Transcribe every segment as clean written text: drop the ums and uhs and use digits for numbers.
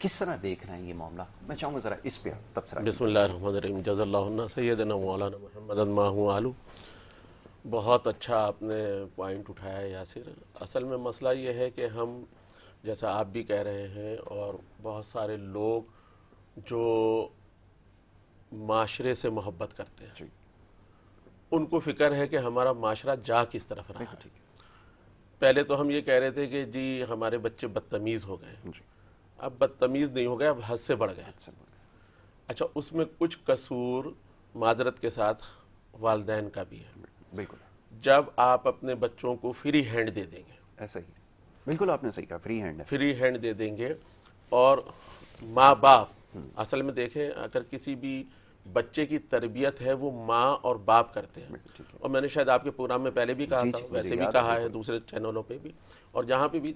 کس طرح دیکھ رہے ہیں یہ معاملہ؟ میں چاہوں گا ذرا اس پہ تبصرہ. بسم اللہ الرحمن الرحیم. جزا اللہ عنا سیدنا مولانا محمد ما آلو. بہت اچھا آپ نے پوائنٹ اٹھایا یاسر. اصل میں مسئلہ یہ ہے کہ ہم جیسا آپ بھی کہہ رہے ہیں اور بہت سارے لوگ جو معاشرے سے محبت کرتے ہیں ان کو فکر ہے کہ ہمارا معاشرہ جا کس طرف رہا ہے. پہلے تو ہم یہ کہہ رہے تھے کہ جی ہمارے بچے بدتمیز ہو گئے. اب بدتمیز نہیں ہو گئے, اب حد سے بڑھ گئے. اچھا, اس میں کچھ قصور معذرت کے ساتھ والدین کا بھی ہے. بالکل. جب آپ اپنے بچوں کو فری ہینڈ دے دیں گے, ایسا ہی بالکل آپ نے صحیح کہا, فری ہینڈ ہے, فری ہینڈ دے دیں گے. اور ماں باپ اصل میں دیکھیں, اگر کسی بھی بچے کی تربیت ہے وہ ماں اور باپ کرتے ہیں. اور میں نے شاید آپ کے پروگرام میں پہلے بھی کہا تھا, ویسے بھی کہا ہے دوسرے چینلوں پہ بھی, اور جہاں پہ بھی,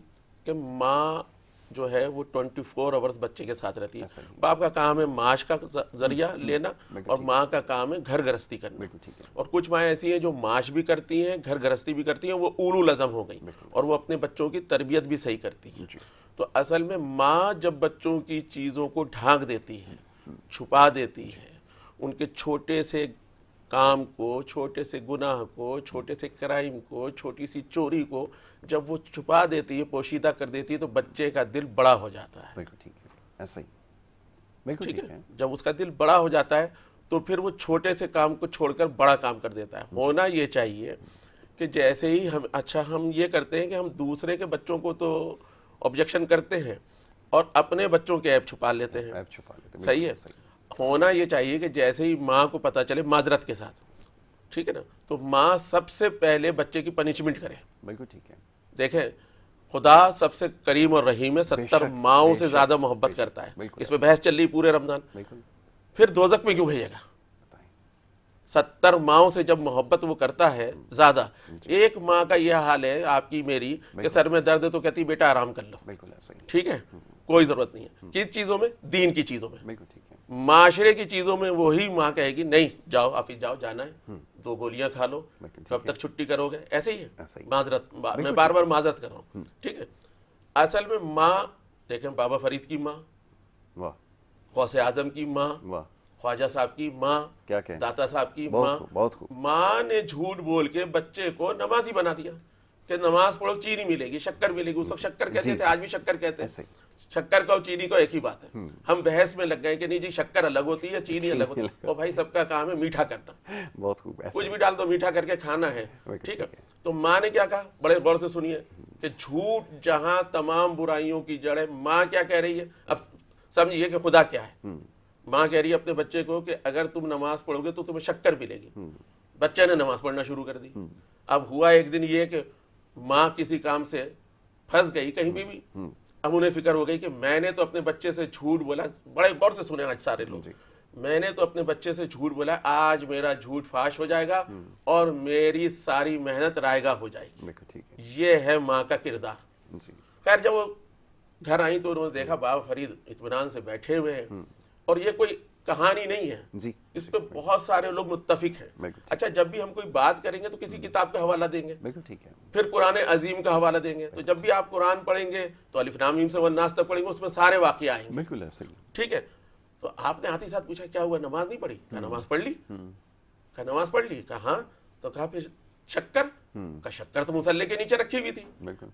کہ ماں جو ہے وہ 24 آورز بچے کے ساتھ رہتی ہے. باپ کا کام ہے معاش کا ذریعہ لینا, اور ماں کا کام ہے گھر گرہستی کرنا. اور کچھ ماں ایسی ہیں جو معاش بھی کرتی ہیں, گھر گرہستی بھی کرتی ہیں, وہ اولو لازم ہو گئی, اور وہ اپنے بچوں کی تربیت بھی صحیح کرتی ہیں. تو اصل میں ماں جب بچوں کی چیزوں کو ڈھانک دیتی ہے, چھپا دیتی ہے, ان کے چھوٹے سے کام کو, چھوٹے سے گناہ کو, چھوٹے سے کرائم کو, چھوٹی سی چوری کو جب وہ چھپا دیتی ہے, پوشیدہ کر دیتی ہے, تو بچے کا دل بڑا ہو جاتا ہے. بالکل ٹھیک ہے, ایسا ہی بالکل ٹھیک ہے. جب اس کا دل بڑا ہو جاتا ہے تو پھر وہ چھوٹے سے کام کو چھوڑ کر بڑا کام کر دیتا ہے. ہونا یہ چاہیے کہ جیسے ہی ہم یہ کرتے ہیں کہ ہم دوسرے کے بچوں کو تو آبجیکشن کرتے ہیں اور اپنے بچوں کے عیب چھپا لیتے ہیں. صحیح ہے. ہونا یہ چاہیے کہ جیسے ہی ماں کو پتا چلے, معذرت کے ساتھ, ٹھیک ہے نا, تو ماں سب سے پہلے بچے کی پنشمنٹ کرے. بالکل ٹھیک ہے. دیکھیں, خدا سب سے کریم اور رحیم ہے, 70 ماؤں سے زیادہ محبت کرتا ہے. اس پہ بحث چل رہی پورے رمضان. پھر دوزخ میں کیوں بھیجے گا؟ 70 ماؤں سے جب محبت وہ کرتا ہے زیادہ. ایک ماں کا یہ حال ہے, آپ کی میری, کہ سر میں درد ہے تو کہتی بیٹا آرام کر لو. ٹھیک ہے, کوئی ضرورت نہیں ہے. کس چیزوں میں؟ دین کی چیزوں میں. معاشرے کی چیزوں میں وہی ماں کہے گی نہیں جاؤ آفس جاؤ, جانا ہے, 2 گولیاں کھا لو, کب تک چھٹی کرو گے. ایسے ہی ہے. معذرت, میں بار بار معذرت کر رہا ہوں. ٹھیک ہے. اصل میں ماں دیکھیں, بابا فرید کی ماں, غوث اعظم کی ماں, خواجہ صاحب کی ماں, داتا صاحب کی ماں, ماں نے جھوٹ بول کے بچے کو نمازی بنا دیا کہ نماز پڑھو, چینی ملے گی, شکر ملے گی. اس وقت شکر کہتے تھے, آج بھی شکر کہتے ہیں. شکر کا اور چینی کا ایک ہی بات ہے. ہم بحث میں لگ گئے کہ نہیں جی شکر الگ ہوتی ہے, چینی الگ ہوتی ہے. اور بھائی سب کا کام ہے میٹھا کرنا. بہت خوب. کچھ بھی ڈال دو, میٹھا کر کے کھانا ہے. ٹھیک ہے. تو ماں نے کیا کہا, بڑے غور سے سنیے, کہ جھوٹ جہاں تمام برائیوں کی جڑ ہے. ماں کیا کہہ رہی ہے, اب سمجھیے کہ خدا کیا ہے. ماں کہہ رہی ہے اپنے بچے کو کہ اگر تم نماز پڑھو گے تو تمہیں شکر ملے گی. بچے نے نماز پڑھنا شروع کر دی. اب ہوا ایک دن یہ کہ ماں کسی کام سے پھنس گئی کہیں بھی. اب انہیں فکر ہو گئی کہ میں نے تو اپنے بچے سے جھوٹ بولا. بڑے غور سے سنے آج سارے لوگ, میں نے تو اپنے بچے سے جھوٹ بولا, آج میرا جھوٹ فاش ہو جائے گا اور میری ساری محنت رائگاں ہو جائے گی. یہ ہے ماں کا کردار. خیر, جب وہ گھر آئیں تو انہوں نے دیکھا بابا فرید اطمینان سے بیٹھے ہوئے ہیں, اور یہ کوئی کہانی نہیں ہے, اس پہ بہت سارے لوگ متفق ہیں. اچھا, جب بھی ہم کوئی بات کریں گے تو کسی کتاب کا حوالہ دیں گے, پھر قرآن عظیم کا حوالہ دیں گے. تو جب بھی آپ قرآن پڑھیں گے تو الف لام میم سے والناس تک پڑھیں گے, اس میں سارے واقعے آئیں گے. بالکل ایسا ہی. ٹھیک ہے. تو آپ نے ہاتھ ہی ساتھ پوچھا کیا ہوا, نماز نہیں پڑھی؟ کہا نماز پڑھ لی. کہا نماز پڑھ لی؟ کہا ہاں. تو کہا پھر شکر؟ کہا شکر تو مصلی کے نیچے رکھی ہوئی تھی.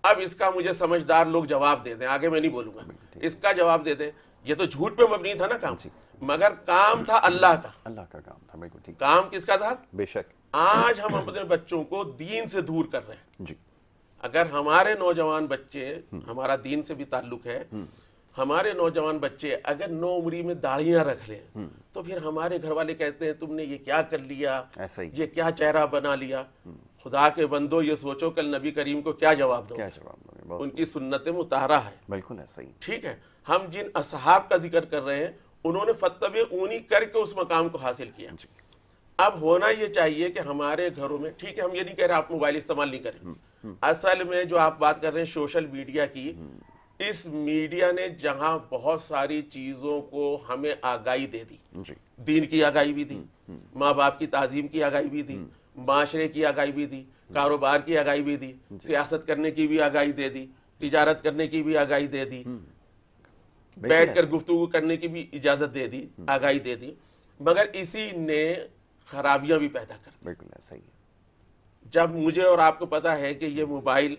اب اس کا مجھے سمجھدار لوگ جواب دے دیں, آگے میں نہیں بولوں گا, اس کا جواب دے دیں. یہ تو جھوٹ پہ مبنی تھا نا کام, مگر کام تھا اللہ کا. اللہ کا کام تھا. بالکل ٹھیک. کام کس کا تھا؟ بے شک. آج ہم اپنے بچوں کو دین سے دور کر رہے ہیں. جی. اگر ہمارے نوجوان بچے, ہمارا دین سے بھی تعلق ہے, ہمارے نوجوان بچے اگر 9 عمری میں داڑھیاں رکھ لیں تو پھر ہمارے گھر والے کہتے ہیں تم نے یہ کیا کر لیا, یہ کیا چہرہ بنا لیا. خدا کے بندو یہ سوچو کل نبی کریم کو کیا جواب دو. ان کی سنت مطہرہ ہے. بالکل ایسا ہی. ٹھیک ہے. ہم جن اصحاب کا ذکر کر رہے ہیں انہوں نے فتبعونی کر کے اس مقام کو حاصل کیا. اب ہونا یہ چاہیے کہ ہمارے گھروں میں, ٹھیک ہے ہم یہ نہیں کہہ رہے آپ موبائل استعمال نہیں کریں, اصل میں جو آپ بات کر رہے ہیں سوشل میڈیا کی, اس میڈیا نے جہاں بہت ساری چیزوں کو ہمیں آگاہی دے دی, دین کی آگاہی بھی دی, ماں باپ کی تعظیم کی آگاہی بھی دی, معاشرے کی آگاہی بھی دی, کاروبار کی آگاہی بھی دی, سیاست کرنے کی بھی آگاہی دے دی, تجارت کرنے کی بھی آگاہی دے دی. بیٹھ کر گفتگو کرنے کی بھی اجازت دے دی, آگاہی دے دی, مگر اسی نے خرابیاں بھی پیدا کر دی. بالکل ایسا ہی ہے. جب مجھے اور آپ کو پتا ہے کہ یہ موبائل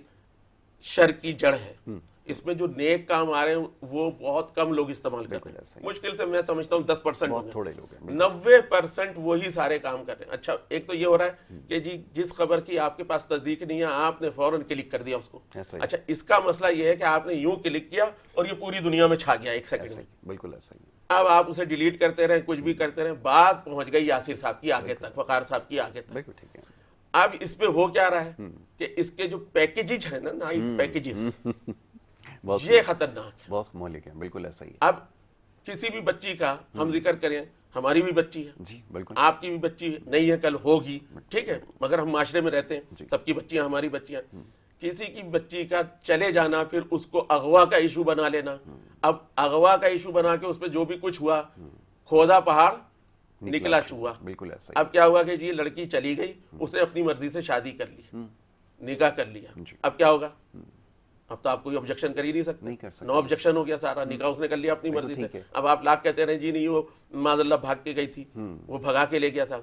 شر کی جڑ ہے, اس میں جو نیک کام آ رہے ہیں وہ بہت کم لوگ استعمال کر رہے ہیں, مشکل سے میں سمجھتا ہوں 10% تھوڑے لوگ ہیں, 90% وہی سارے کام کر رہے ہیں. اچھا ایک تو یہ ہو رہا ہے کہ جی جس خبر کی آپ کے پاس تصدیق نہیں ہے آپ نے فوراً کلک کر دیا اس کو. اچھا اس کا مسئلہ یہ ہے کہ آپ نے یوں کلک کیا اور یہ پوری دنیا میں چھا گیا 1 سیکنڈ میں. بالکل ایسا ہی. اب آپ اسے ڈیلیٹ کرتے رہیں, کچھ بھی کرتے رہیں, بات پہنچ گئی یاسر صاحب کی آگے تک, وقار صاحب کی آگے تک. بالکل ٹھیک ہے. اب اس پہ ہو کیا رہا ہے کہ اس کے جو پیکیجز ہیں نا, نائٹ پیکیجز, یہ خطرناک ہے, بہت مہلک ہے. بالکل ایسا ہی. اب کسی بھی بچی کا ہم ذکر کریں, ہماری بھی بچی ہے, جی بالکل, آپ کی بھی بچی ہے, نہیں ہے کل ہوگی, ٹھیک ہے, مگر ہم معاشرے میں رہتے ہیں, سب کی بچیاں ہماری بچیاں. کسی کی بچی کا چلے جانا, پھر اس کو اغوا کا ایشو بنا لینا. اب اغوا کا ایشو بنا کے اس پہ جو بھی کچھ ہوا, کھودا پہاڑ نکلا چوہا. بالکل ایسا. اب کیا ہوا کہ جی لڑکی چلی گئی, اس نے اپنی مرضی سے شادی کر لی, نکاح کر لیا. اب کیا ہوگا؟ اب تو آپ کوئی آبجیکشن کر ہی نہیں سکتے, نو آبجیکشن ہو گیا سارا, نکاح اس نے کر لیا اپنی مرضی سے. اب آپ لاکھ کہتے رہے جی نہیں وہ معاذ اللہ بھاگ کے گئی تھی, وہ بھگا کے لے گیا تھا.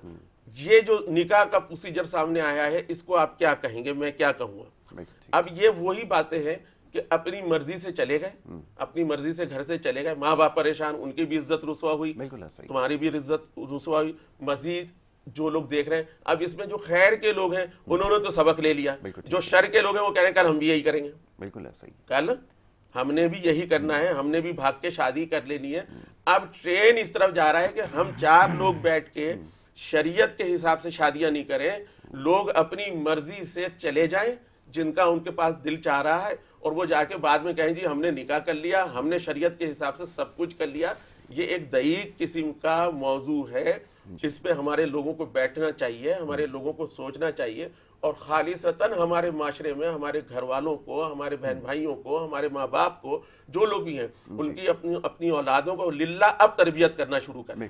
یہ جو نکاح کا پروسیجر سامنے آیا ہے, اس کو آپ کیا کہیں گے, میں کیا کہوں گا؟ اب یہ وہی باتیں ہیں کہ اپنی مرضی سے چلے گئے, اپنی مرضی سے گھر سے چلے گئے, ماں باپ پریشان, ان کی بھی عزت رسوا ہوئی, تمہاری بھی عزت رسوا ہوئی. مزید جو لوگ دیکھ رہے ہیں, اب اس میں جو خیر کے لوگ ہیں انہوں نے تو سبق لے لیا, جو شر کے لوگ ہیں وہ کہہ رہے ہیں کل ہم بھی یہی کریں گے. بالکل ایسا ہی. کل ہم نے بھی یہی کرنا ہے, ہم نے بھی بھاگ کے شادی کر لینی ہے. اب ٹرین اس طرف جا رہا ہے کہ ہم 4 لوگ بیٹھ کے شریعت کے حساب سے شادیاں نہیں کریں, لوگ اپنی مرضی سے چلے جائیں جن کا ان کے پاس دل چاہ رہا ہے, اور وہ جا کے بعد میں کہیں جی ہم نے نکاح کر لیا, ہم نے شریعت کے حساب سے سب کچھ کر لیا. یہ ایک دقیق قسم کا موضوع ہے, اس پہ ہمارے لوگوں کو بیٹھنا چاہیے, ہمارے لوگوں کو سوچنا چاہیے, اور خالصتاً ہمارے معاشرے میں ہمارے گھر والوں کو, ہمارے بہن بھائیوں کو, ہمارے ماں باپ کو, جو لوگ بھی ہیں ان کی اپنی اولادوں کو للہ اب تربیت کرنا شروع کریں.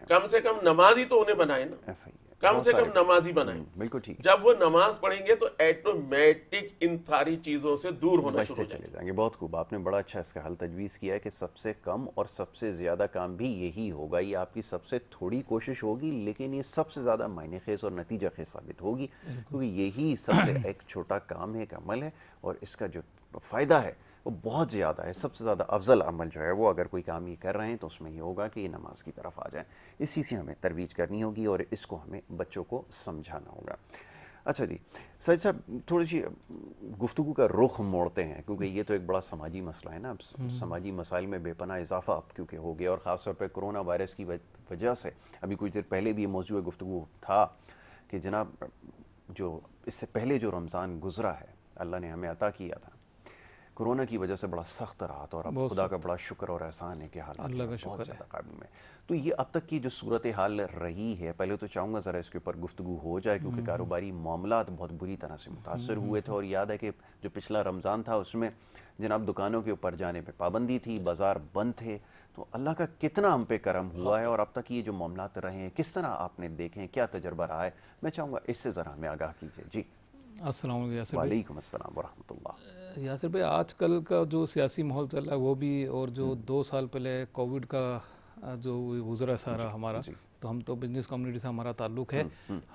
کم سے کم نمازی تو انہیں بنائیں نا, کم سے کم نمازی بنائیں. بالکل ٹھیک. جب وہ نماز پڑھیں گے تو ایٹومیٹک ان ساری چیزوں سے دور ہونا شروع ہو چلے جائیں گے. بہت خوب, آپ نے بڑا اچھا اس کا حل تجویز کیا ہے کہ سب سے کم اور سب سے زیادہ کام بھی یہی ہوگا. یہ آپ کی سب سے تھوڑی کوشش ہوگی, لیکن یہ سب سے زیادہ معنی خیز اور نتیجہ خیز ثابت ہوگی, کیونکہ یہی سب سے ایک چھوٹا کام ہے, ایک عمل ہے, اور اس کا جو فائدہ ہے وہ بہت زیادہ ہے. سب سے زیادہ افضل عمل جو ہے وہ, اگر کوئی کام یہ کر رہے ہیں تو اس میں یہ ہوگا کہ یہ نماز کی طرف آ جائیں. اسی سے ہمیں ترویج کرنی ہوگی اور اس کو ہمیں بچوں کو سمجھانا ہوگا. اچھا جی سید صاحب, تھوڑی سی گفتگو کا رخ موڑتے ہیں, کیونکہ یہ تو ایک بڑا سماجی مسئلہ ہے نا. سماجی مسائل میں بے پناہ اضافہ اب کیونکہ ہو گیا, اور خاص طور پہ کرونا وائرس کی وجہ سے. ابھی کچھ دیر پہلے بھی یہ موضوع گفتگو تھا کہ جناب جو اس سے پہلے جو رمضان گزرا ہے, اللہ نے ہمیں عطا کیا تھا, کرونا کی وجہ سے بڑا سخت رہا تھا, اور اب خدا کا بڑا شکر اور احسان ہے کہ حالات بہت زیادہ قابل میں. تو یہ اب تک کی جو صورتحال رہی ہے, پہلے تو چاہوں گا ذرا اس کے اوپر گفتگو ہو جائے, کیونکہ کاروباری معاملات بہت بری طرح سے متاثر ہوئے تھے. اور یاد ہے کہ جو پچھلا رمضان تھا اس میں جناب دکانوں کے اوپر جانے پہ پابندی تھی, بازار بند تھے. تو اللہ کا کتنا ہم پہ کرم ہوا ہے, اور اب تک یہ جو معاملات رہے ہیں کس طرح آپ نے دیکھیں, کیا تجربہ رہا ہے, میں چاہوں گا اس سے ذرا ہمیں آگاہ کیجیے. جی السلام علیکم یاسر بھائی. وعلیکم السلام ورحمۃ اللہ. یاسر بھائی, آج کل کا جو سیاسی ماحول چل رہا ہے وہ بھی, اور جو 2 سال پہلے کووڈ کا جو گزرا سارا ہمارا, تو ہم تو بزنس کمیونٹی سے ہمارا تعلق ہے.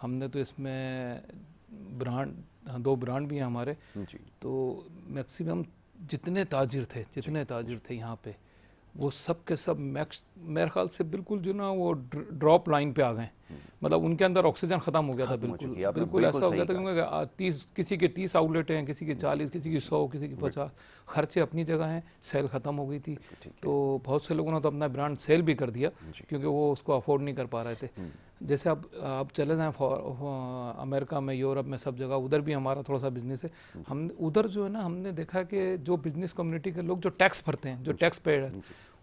ہم نے تو اس میں دو برانڈ بھی ہیں ہمارے, تو میکسیمم جتنے تاجر تھے یہاں پہ, وہ سب کے سب میرے خیال سے بالکل جو نا وہ ڈراپ لائن پہ آ گئے. مطلب ان کے اندر آکسیجن ختم ہو گیا تھا, بالکل ایسا ہو گیا تھا, کیونکہ کسی کے 30 آؤٹ لیٹ ہیں, کسی کے 40, کسی کی 100, کسی کی 50, خرچے اپنی جگہ ہیں, سیل ختم ہو گئی تھی. تو بہت سے لوگوں نے تو اپنا برانڈ سیل بھی کر دیا کیونکہ وہ اس کو افورڈ نہیں کر پا رہے تھے. جیسے اب آپ چلے جائیں امریکہ میں, یورپ میں, سب جگہ, ادھر بھی ہمارا تھوڑا سا بزنس ہے. ہم ادھر جو ہے نا, ہم نے دیکھا کہ جو بزنس کمیونٹی کے لوگ جو ٹیکس بھرتے ہیں, جو ٹیکس پیڈ ہے,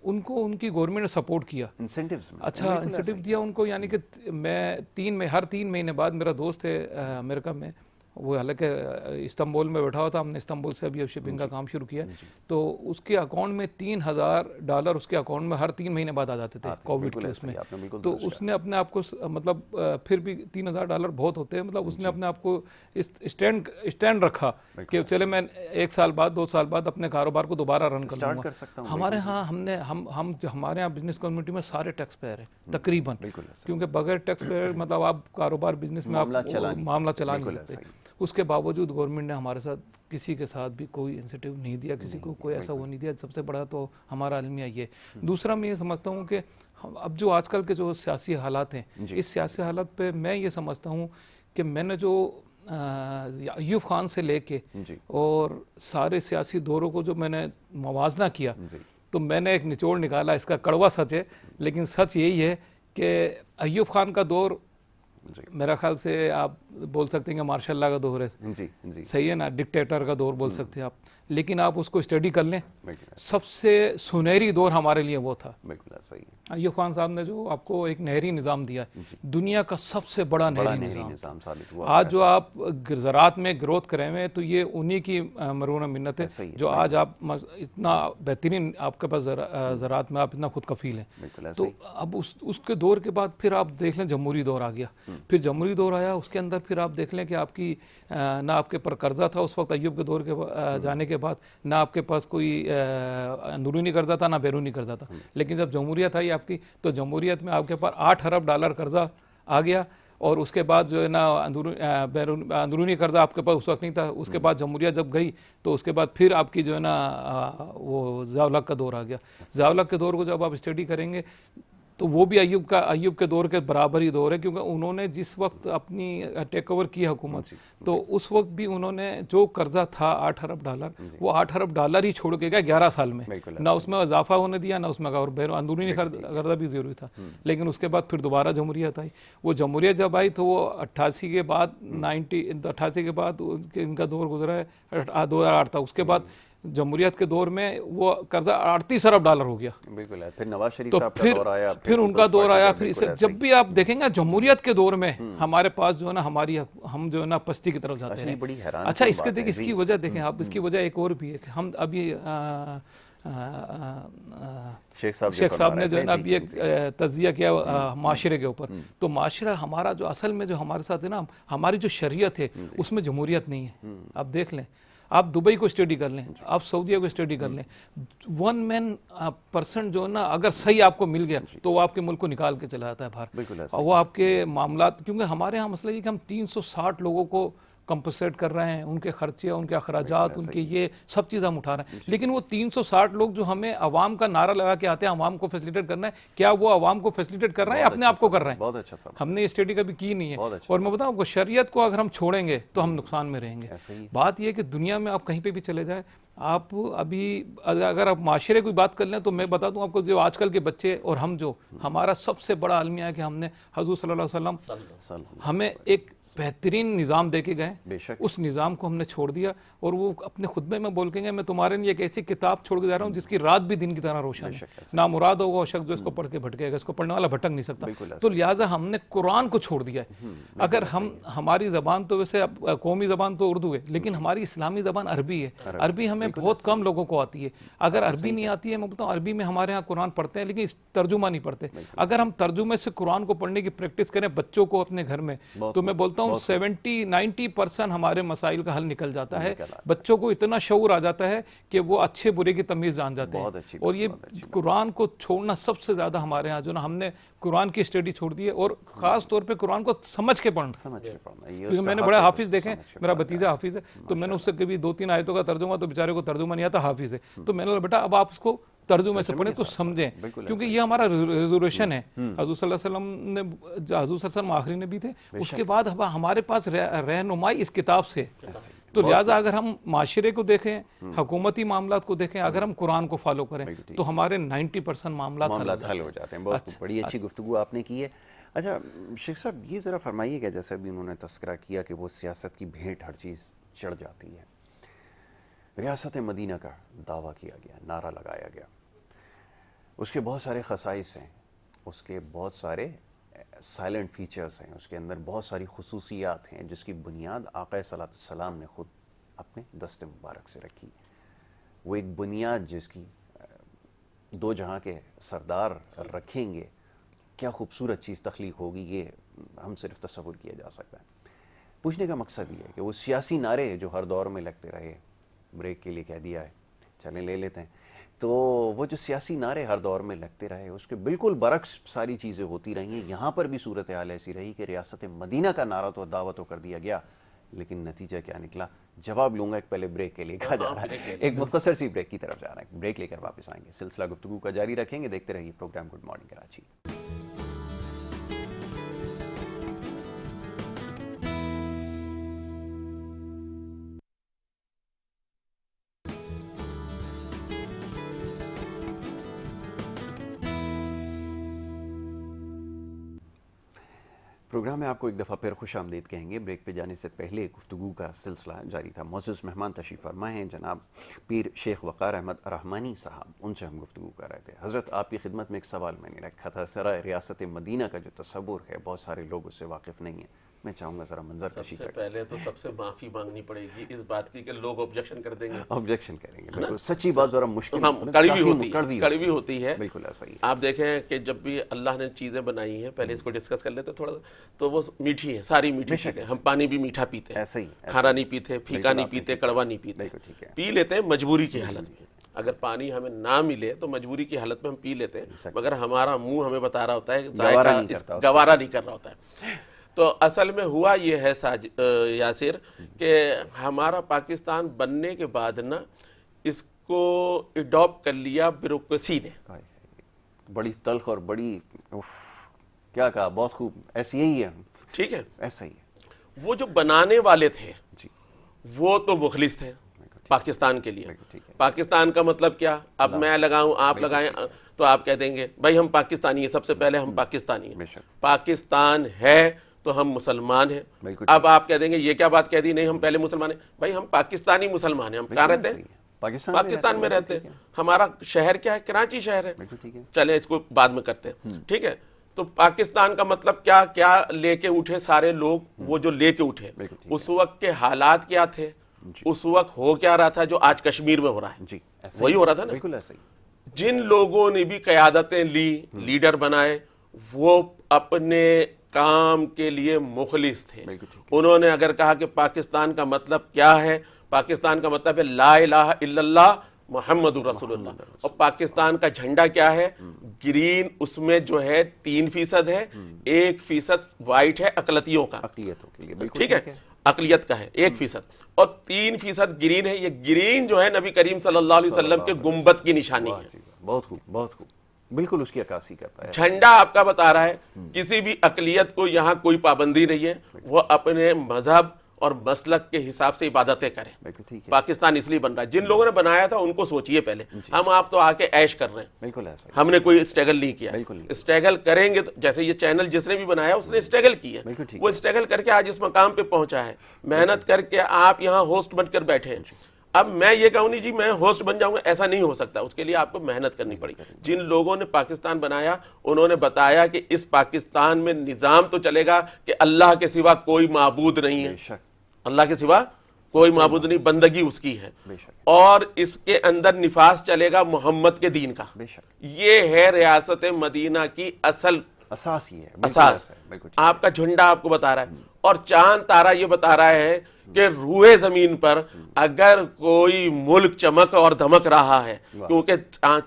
ان کو ان کی گورنمنٹ نے سپورٹ کیا, اچھا انسینٹیو دیا ان کو. یعنی کہ میں ہر 3 مہینے بعد, میرا دوست ہے امریکہ میں, وہ حالانکہ استنبول میں بیٹھا ہوا تھا, ہم نے استنبول سے ابھی شپنگ کا کام شروع کیا, تو اس کے اکاؤنٹ میں $3,000 اس کے اکاؤنٹ میں ہر 3 مہینے بعد آ جاتے تھے کووڈ کے اس میں. تو اس نے اپنے آپ کو مطلب پھر بھی $3,000 بہت ہوتے ہیں, مطلب اس نے اپنے آپ کو اسٹینڈ رکھا کہ چلے میں 1 سال بعد 2 سال بعد اپنے کاروبار کو دوبارہ رن کر لوں گا. ہمارے ہاں ہمارے یہاں بزنس کمیونٹی میں سارے ٹیکس پیئر ہیں تقریباً, کیونکہ بغیر ٹیکس پیئر مطلب آپ کاروبار بزنس میں آپ معاملہ چلا نہیں سکتے. اس کے باوجود گورنمنٹ نے ہمارے ساتھ کسی کے ساتھ بھی کوئی انسینٹیو نہیں دیا, کسی کو کوئی ایسا وہ نہیں دیا. سب سے بڑا تو ہمارا المیہ یہ. دوسرا میں یہ سمجھتا ہوں کہ اب جو آج کل کے جو سیاسی حالات ہیں, اس سیاسی حالات پہ میں یہ سمجھتا ہوں کہ میں نے جو ایوب خان سے لے کے اور سارے سیاسی دوروں کو جو میں نے موازنہ کیا, تو میں نے ایک نچوڑ نکالا. اس کا کڑوا سچ ہے لیکن سچ یہی ہے کہ ایوب خان کا دور میرا خیال سے آپ بول سکتے ہیں کہ مارشاء اللہ کا دور ہے, صحیح ہے نا, ڈکٹیٹر کا دور بول سکتے ہیں آپ, لیکن آپ اس کو اسٹڈی کر لیں, سب سے سنہری دور ہمارے لیے وہ تھا. ایوب خان صاحب نے جو آپ کو ایک نہری نظام دیا, دنیا کا سب سے بڑا نہری نظام. آج جو آپ زراعت میں گروتھ کرے ہوئے تو یہ انہی کی مرہون منت ہے جو آج آپ اتنا بہترین آپ کے پاس زراعت میں آپ اتنا خود کفیل ہیں. تو اب اس کے دور کے بعد پھر آپ دیکھ لیں جمہوری دور آ گیا, پھر جمہوری دور آیا, اس کے اندر پھر آپ دیکھ لیں کہ آپ کی نہ آپ کے پر قرضہ تھا اس وقت ایوب کے دور کے جانے کے بعد, نہ آپ کے پاس کوئی اندرونی قرضہ تھا نہ بیرونی قرضہ تھا. لیکن جب جمہوریت آئی آپ کی, تو جمہوریت میں آپ کے پاس $8 ارب قرضہ آ گیا, اور اس کے بعد جو ہے نا اندرونی قرضہ آپ کے پاس اس وقت نہیں تھا. اس کے بعد جمہوریت جب گئی تو اس کے بعد پھر آپ کی جو ہے نا وہ ضیاء الحق کا دور آ گیا. ضیاء الحق کے دور کو جب آپ اسٹڈی کریں گے تو وہ بھی ایوب کے دور کے برابر ہی دور ہے, کیونکہ انہوں نے جس وقت اپنی ٹیک اوور کی حکومت, تو اس وقت بھی انہوں نے جو قرضہ تھا $8 ارب, وہ $8 ارب ہی چھوڑ کے گئے 11 سال میں, نہ اس میں اضافہ ہونے دیا نہ اس میں اور اندرونی قرضہ بھی ضروری تھا. لیکن اس کے بعد پھر دوبارہ جمہوریت آئی. وہ جمہوریت جب آئی تو وہ 88 کے بعد 88 کے بعد ان کا دور گزرا ہے 2008 تھا. اس کے بعد جمہوریت کے دور میں وہ قرضہ $38 ارب ہو گیا. بالکل ہے. پھر نواز شریف صاحب کا دور آیا, پھر ان کا دور آیا. پھر جب بھی آپ دیکھیں گے جمہوریت کے دور میں ہمارے پاس جو ہے نا ہم جو ہے نا پستی کی طرف جاتے ہیں. اچھا اس کے دیکھیں, اس کی وجہ دیکھیں آپ, اس کی وجہ ایک اور بھی ہے کہ ہم ابھی شیخ صاحب نے جو ہے نا ابھی ایک تجزیہ کیا معاشرے کے اوپر, تو معاشرہ ہمارا جو اصل میں جو ہمارے ساتھ ہے نا, ہماری جو شریعت ہے اس میں جمہوریت نہیں ہے. آپ دیکھ لیں, آپ دبئی کو اسٹڈی کر لیں, آپ سعودیہ کو اسٹڈی کر لیں, 1 مین پرسن جو ہے نا اگر صحیح آپ کو مل گیا تو وہ آپ کے ملک کو نکال کے چلا جاتا ہے باہر, اور وہ آپ کے معاملات, کیونکہ ہمارے ہاں مسئلہ یہ کہ ہم 360 لوگوں کو کمپنسیٹ کر رہے ہیں, ان کے خرچے, ان کے اخراجات, ان کے یہ سب چیز ہم اٹھا رہے ہیں. لیکن وہ 360 لوگ جو ہمیں عوام کا نعرہ لگا کے آتے ہیں عوام کو فیسلیٹیٹ کرنا ہے, کیا وہ عوام کو فیسلیٹیٹ کر رہے ہیں اپنے آپ کو کر رہے ہیں؟ ہم نے یہ اسٹڈی کبھی کی نہیں ہے. اور میں بتاؤں شریعت کو اگر ہم چھوڑیں گے تو ہم نقصان میں رہیں گے. بات یہ کہ دنیا میں آپ کہیں پہ بھی چلے جائیں, آپ ابھی اگر آپ معاشرے کی بات کر لیں تو میں بتا دوں آپ کو, جو آج کل کے بچے اور ہم, جو ہمارا سب سے بڑا المیہ ہے کہ ہم نے حضور صلی اللہ علیہ وسلم ہمیں ایک بہترین نظام دے کے گئے, اس نظام کو ہم نے چھوڑ دیا. اور وہ اپنے خطبے میں بول کے گئے, میں تمہارے لیے ایک ایسی کتاب چھوڑ کے جا رہا ہوں جس کی رات بھی دن کی طرح روشن ہے, نامراد ہوگا وہ شخص جو اس کو پڑھ کے بھٹکے گا, اس کو پڑھنے والا بھٹک نہیں سکتا. تو لہٰذا ہم نے قرآن کو چھوڑ دیا ہے. اگر ہماری زبان تو ویسے قومی زبان تو اردو ہے, لیکن ہماری اسلامی زبان عربی ہے. عربی ہمیں بہت کم لوگوں کو آتی ہے. اگر عربی نہیں آتی ہے, میں بتاؤں عربی میں ہمارے ہاں قرآن پڑھتے ہیں لیکن ترجمہ نہیں پڑھتے. اگر ہم ترجمے سے قرآن کو پڑھنے کی پریکٹس کریں بچوں کو اپنے گھر میں, تو میں بولتا ہوں 70-90% ہمارے مسائل کا حل نکل جاتا ہے. بچوں کو اتنا شعور آ جاتا ہے کہ وہ اچھے برے کی تمیز جان جاتے ہیں. اور یہ قرآن کو چھوڑنا سب سے زیادہ ہمارے ہاں جو نا, ہم نے قرآن کی اسٹڈی چھوڑ دی ہے, اور خاص طور پہ قرآن کو سمجھ کے پڑھنا. کیونکہ میں نے بڑے حافظ دیکھیں, میرا بھتیجا حافظ ہے, تو میں نے اس سے کبھی 2-3 آیتوں کا ترجمہ, تو بیچارے کو ترجمہ نہیں آتا, حافظ ہے, تو میں نے بولا بیٹا اب آپ اس کو ترجمے سے پڑھیں تو سمجھیں, کیونکہ یہ ہمارا ریزرویشن ہے. حضور صلی اللہ علیہ وسلم نے, حضور صلی اللہ علیہ وسلم آخری نبی تھے, اس کے بعد ہمارے پاس رہنمائی اس کتاب سے. تو لہٰذا اگر ہم معاشرے کو دیکھیں, حکومتی معاملات کو دیکھیں, اگر ہم قرآن کو فالو کریں تو ہمارے 90% معاملات حل ہو جاتے ہیں. بہت بڑی اچھی گفتگو آپ نے کی ہے. اچھا شیخ صاحب یہ ذرا فرمائیے کہ جیسے ابھی انہوں نے تذکرہ کیا کہ وہ سیاست کی بھیٹ ہر چیز چڑھ جاتی ہے, ریاست مدینہ کا دعویٰ کیا گیا, نعرہ لگایا گیا, اس کے بہت سارے خصائص ہیں, اس کے بہت سارے سائلنٹ فیچرز ہیں، اس کے اندر بہت ساری خصوصیات ہیں جس کی بنیاد آقا صلی اللہ علیہ وسلم نے خود اپنے دست مبارک سے رکھی. وہ ایک بنیاد جس کی دو جہاں کے سردار رکھیں گے، کیا خوبصورت چیز تخلیق ہوگی، یہ ہم صرف تصور کیا جا سکتا ہے. پوچھنے کا مقصد یہ ہے کہ وہ سیاسی نعرے جو ہر دور میں لگتے رہے، بریک کے لیے کہہ دیا ہے، چلیں لے لیتے ہیں، تو وہ جو سیاسی نعرے ہر دور میں لگتے رہے اس کے بالکل برعکس ساری چیزیں ہوتی رہی ہیں. یہاں پر بھی صورتحال ایسی رہی کہ ریاست مدینہ کا نعرہ تو دعوت تو کر دیا گیا، لیکن نتیجہ کیا نکلا؟ جواب لوں گا. ایک پہلے بریک کے لیے کہا جا رہا ہے، ایک مختصر سی بریک کی طرف جا رہا ہے. بریک لے کر واپس آئیں گے، سلسلہ گفتگو کا جاری رکھیں گے. دیکھتے رہیے program good morning Karachi. Program میں آپ کو ایک دفعہ پھر خوش آمدید کہیں گے. بریک پہ جانے سے پہلے گفتگو کا سلسلہ جاری تھا. معزز مہمان تشریف فرما ہیں جناب پیر شیخ وقار احمد رحمانی صاحب، ان سے ہم گفتگو کر رہے تھے. حضرت آپ کی خدمت میں ایک سوال میں نے رکھا تھا. سرا ریاست مدینہ کا جو تصور ہے بہت سارے لوگ اس سے واقف نہیں ہیں. میں چاہوں گا ذرا منظر کشی سب سے پہلے تو سب سے معافی مانگنی پڑے گی اس بات کی کہ لوگ آبجیکشن کر دیں گے. آبجیکشن کریں گے، بالکل سچی بات ذرا مشکل کڑوی ہوتی ہے. بالکل ایسا ہی. آپ دیکھیں کہ جب بھی اللہ نے چیزیں بنائی ہیں، پہلے اس کو ڈسکس کر لیتے تھوڑا سا، تو وہ میٹھی ہے، ساری میٹھی چیزیں. ہم پانی بھی میٹھا پیتے ہیں، ایسا ہی کھارا نہیں پیتے، پھیکا نہیں پیتے، کڑوا نہیں پیتے، پی لیتے ہیں مجبوری کی حالت میں. اگر پانی ہمیں نہ ملے تو مجبوری کی حالت میں ہم پی لیتے ہیں، مگر ہمارا منہ ہمیں بتا رہا ہوتا ہے ذائقہ گوارا نہیں کر رہا ہوتا ہے. تو اصل میں ہوا یہ ہے یاسر کہ ہمارا پاکستان بننے کے بعد نا اس کو اڈاپٹ کر لیا بیوروکریسی نے. بڑی تلخ اور بڑی کیا کہا، بہت خوب، ایسی یہی ہے. ٹھیک ہے، ایسا ہی ہے. وہ جو بنانے والے تھے وہ تو مخلص تھے پاکستان کے لیے. پاکستان کا مطلب کیا؟ اب میں لگاؤں آپ لگائیں تو آپ کہہ دیں گے بھائی ہم پاکستانی ہیں. سب سے پہلے ہم پاکستانی ہیں. پاکستان ہے تو ہم مسلمان ہیں. اب آپ کہہ دیں گے یہ کیا بات کہہ دی، نہیں ہم پہلے مسلمان ہیں. بھائی ہم پاکستانی مسلمان ہیں. ہم کہاں رہتے ہیں؟ پاکستان میں رہتے ہیں. ہمارا شہر کیا ہے؟ کراچی شہر ہے. چلیں اس کو بعد میں کرتے ہیں. ٹھیک ہے، تو پاکستان کا مطلب کیا کیا لے کے اٹھے سارے لوگ. وہ جو لے کے اٹھے اس وقت کے حالات کیا تھے، اس وقت ہو کیا رہا تھا جو آج کشمیر میں ہو رہا ہے، وہی ہو رہا تھا نا. بالکل ایسا ہی. جن لوگوں نے بھی قیادتیں لی، لیڈر بنائے، وہ اپنے کام کے لیے مخلص تھے. انہوں نے اگر کہا کہ پاکستان کا مطلب کیا ہے، پاکستان کا مطلب ہے لا الہ الا اللہ محمد رسول اللہ. اور پاکستان کا جھنڈا کیا ہے؟ گرین، اس میں جو ہے 3% ہے، 1% وائٹ ہے اقلیتوں کا. ٹھیک ہے، اقلیت کا ہے 1%، اور 3% گرین ہے. یہ گرین جو ہے نبی کریم صلی اللہ علیہ وسلم کے گنبد کی نشانی ہے. بہت خوب، بہت خوب، بالکل اس کی عکاسی کرتا ہے. جھنڈا آپ کا بتا رہا ہے کسی بھی اقلیت کو یہاں کوئی پابندی نہیں ہے، وہ اپنے مذہب اور مسلک کے حساب سے عبادتیں کریں. پاکستان اس لیے بن رہا ہے. جن لوگوں نے بنایا تھا ان کو سوچئے پہلے. ہم آپ تو آ کے عیش کر رہے ہیں. بالکل ایسا. ہم نے کوئی اسٹرگل نہیں کیا. اسٹرگل کریں گے تو جیسے یہ چینل جس نے بھی بنایا اس نے اسٹرگل کی ہے. وہ اسٹرگل کر کے آج اس مقام پہ پہنچا ہے. محنت کر کے آپ یہاں ہوسٹ بن کر بیٹھے ہیں. اب میں یہ کہوں نہیں جی میں ہوسٹ بن جاؤں گا، ایسا نہیں ہو سکتا. اس کے لیے آپ کو محنت کرنی پڑی. جن لوگوں نے پاکستان بنایا انہوں نے بتایا کہ اس پاکستان میں نظام تو چلے گا کہ اللہ کے سوا کوئی معبود نہیں ہے. اللہ کے سوا کوئی معبود نہیں، بندگی اس کی ہے. اور اس کے اندر نفاذ چلے گا محمد کے دین کا. یہ ہے ریاست مدینہ کی اصل اساس. ہی ہے اساس. آپ کا جھنڈا آپ کو بتا رہا ہے، اور چاند تارا یہ بتا رہا ہے کہ روئے زمین پر اگر کوئی ملک چمک اور دھمک رہا ہے، کیونکہ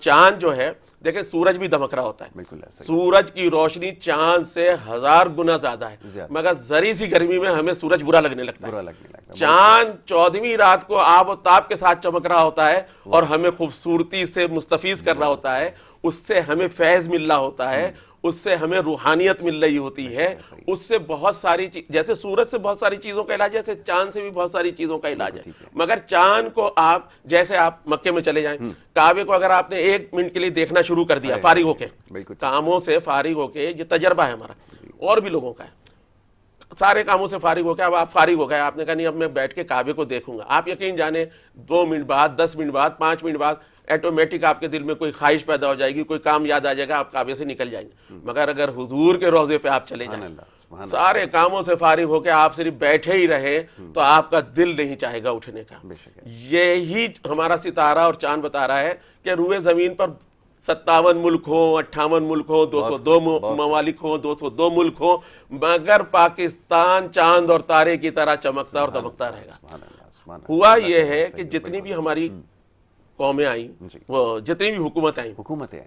چاند جو ہے دیکھیں سورج بھی دمک رہا ہوتا ہے. سورج کی روشنی چاند سے 1000 گنا زیادہ ہے، مگر ذری سی گرمی میں ہمیں سورج برا لگنے لگتا ہے. چاند 14ویں رات کو آب و تاب کے ساتھ چمک رہا ہوتا ہے اور ہمیں خوبصورتی سے مستفیض کر رہا ہوتا ہے. اس سے ہمیں فیض مل رہا ہوتا ہے، اس سے ہمیں روحانیت مل رہی ہوتی ہے. اس سے بہت ساری جیسے سورج سے بہت ساری چیزوں کا علاج ہے، جیسے چاند سے بھی بہت ساری چیزوں کا علاج ہے. مگر چاند کو آپ جیسے آپ مکے میں چلے جائیں، کعبے کو اگر آپ نے 1 منٹ کے لیے دیکھنا شروع کر دیا فارغ ہو کے، کاموں سے فارغ ہو کے، یہ تجربہ ہے ہمارا اور بھی لوگوں کا ہے، سارے کاموں سے فارغ ہو کے اب آپ فارغ ہو گئے، آپ نے کہا نہیں اب میں بیٹھ کے کعبے کو دیکھوں گا. آپ یقین جانے 2 منٹ بعد، 10 منٹ بعد، 5 منٹ بعد ایٹومیٹک آپ کے دل میں کوئی خواہش پیدا ہو جائے گی, کوئی کام یاد آ جائے گا, آپ کعبے سے نکل جائیں گے. مگر اگر حضور کے روضے پہ آپ چلے جائیں, سارے کاموں سے فارغ ہو کے آپ صرف بیٹھے ہی رہے, تو آپ کا دل نہیں چاہے گا اٹھنے کا. یہی ہمارا ستارہ اور چاند بتا رہا ہے کہ روئے زمین پر 57 ملک ہوں, 58 ملک ہوں, 202 ممالک ہوں, 202 ملک ہوں, مگر پاکستان چاند اور تارے کی طرح چمکتا اور دمکتا رہے گا. ہوا یہ ہے کہ جتنی بھی ہماری قومیں آئیں, وہ جتنی بھی حکومتیں آئیں,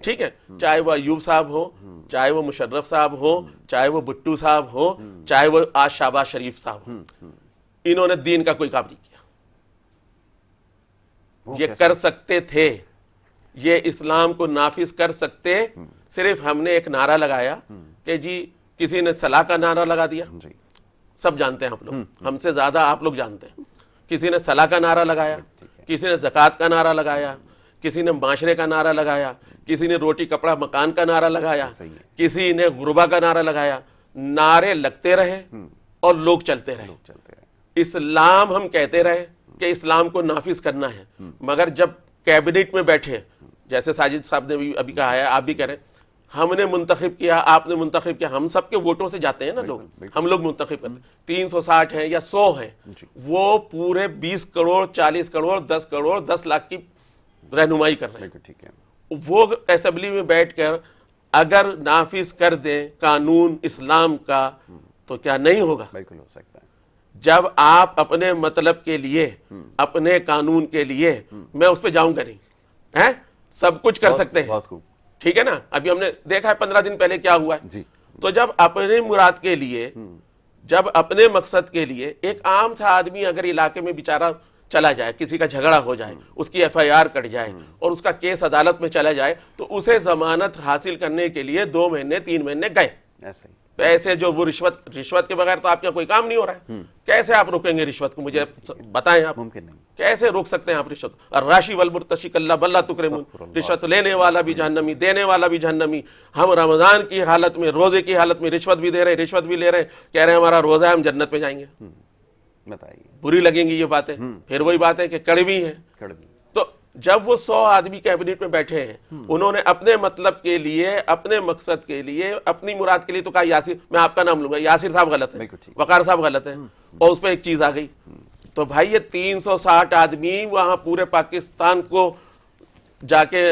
ٹھیک ہے, چاہے وہ ایوب صاحب ہو, چاہے وہ مشرف صاحب ہو, چاہے وہ بھٹو صاحب ہو, چاہے وہ آج شہباز شریف صاحب ہو, انہوں نے دین کا کوئی کام نہیں کیا. یہ کر سکتے تھے, یہ اسلام کو نافذ کر سکتے, صرف ہم نے ایک نعرہ لگایا کہ جی کسی نے صلاح کا نعرہ لگا دیا, سب جانتے ہیں آپ لوگ, ہم سے زیادہ آپ لوگ جانتے ہیں. کسی نے صلاح کا نعرہ لگایا, کسی نے زکوٰۃ کا نعرہ لگایا, کسی نے معاشرے کا نعرہ لگایا, کسی نے روٹی کپڑا مکان کا نعرہ لگایا, کسی نے غربا کا نعرہ لگایا. نعرے لگتے رہے اور لوگ چلتے رہے. اسلام ہم کہتے رہے کہ اسلام کو نافذ کرنا ہے, مگر جب کیبنٹ میں بیٹھے, جیسے ساجد صاحب نے ابھی کہا ہے, آپ بھی کہہ رہے ہیں, ہم نے منتخب کیا, آپ نے منتخب کیا, ہم سب کے ووٹوں سے جاتے ہیں نا لوگ, ہم لوگ منتخب کرتے ہیں. 360 ہیں یا 100 ہیں, وہ پورے 20 کروڑ 40 کروڑ 10 کروڑ 10 لاکھ کی رہنمائی کر رہے ہیں. وہ اسمبلی میں بیٹھ کر اگر نافذ کر دیں قانون اسلام کا, تو کیا نہیں ہوگا؟ بالکل ہو سکتا ہے. جب آپ اپنے مطلب کے لیے, اپنے قانون کے لیے, میں اس پہ جاؤں گا نہیں, سب کچھ کر سکتے ہیں, ٹھیک ہے نا. ابھی ہم نے دیکھا ہے 15 دن پہلے کیا ہوا ہے. تو جب اپنے مراد کے لیے, جب اپنے مقصد کے لیے, ایک عام سا آدمی اگر علاقے میں بیچارہ چلا جائے, کسی کا جھگڑا ہو جائے, اس کی FIR کٹ جائے اور اس کا کیس عدالت میں چلا جائے, تو اسے ضمانت حاصل کرنے کے لیے 2 مہینے 3 مہینے گئے. پیسے جو وہ رشوت کے بغیر تو آپ کا کوئی کام نہیں ہو رہا ہے. کیسے آپ روکیں گے رشوت کو؟ مجھے بتائیں آپ, ممکن نہیں, کیسے روک سکتے ہیں آپ رشوت؟ الراشی والمرتشی کلّا بل تکرمون, رشوت لینے والا بھی جہنمی, دینے والا بھی جہنمی. ہم رمضان کی حالت میں, روزے کی حالت میں رشوت بھی دے رہے, رشوت بھی لے رہے, کہہ رہے ہیں ہمارا روزہ ہے, ہم جنت پہ جائیں گے. بتائیے, بری لگیں گی یہ باتیں. پھر وہی بات ہے کہ کڑوی ہیں. تو جب وہ 100 آدمی کیبنٹ میں بیٹھے ہیں, انہوں نے اپنے مطلب کے لیے, اپنے مقصد کے لیے, اپنی مراد کے لیے تو کہا یاسر, میں آپ کا نام لوں گا, یاسر صاحب غلط ہے, وقار صاحب غلط ہے, اور اس پہ ایک چیز آ گئی. تو بھائی یہ 360 آدمی وہاں پورے پاکستان کو جا کے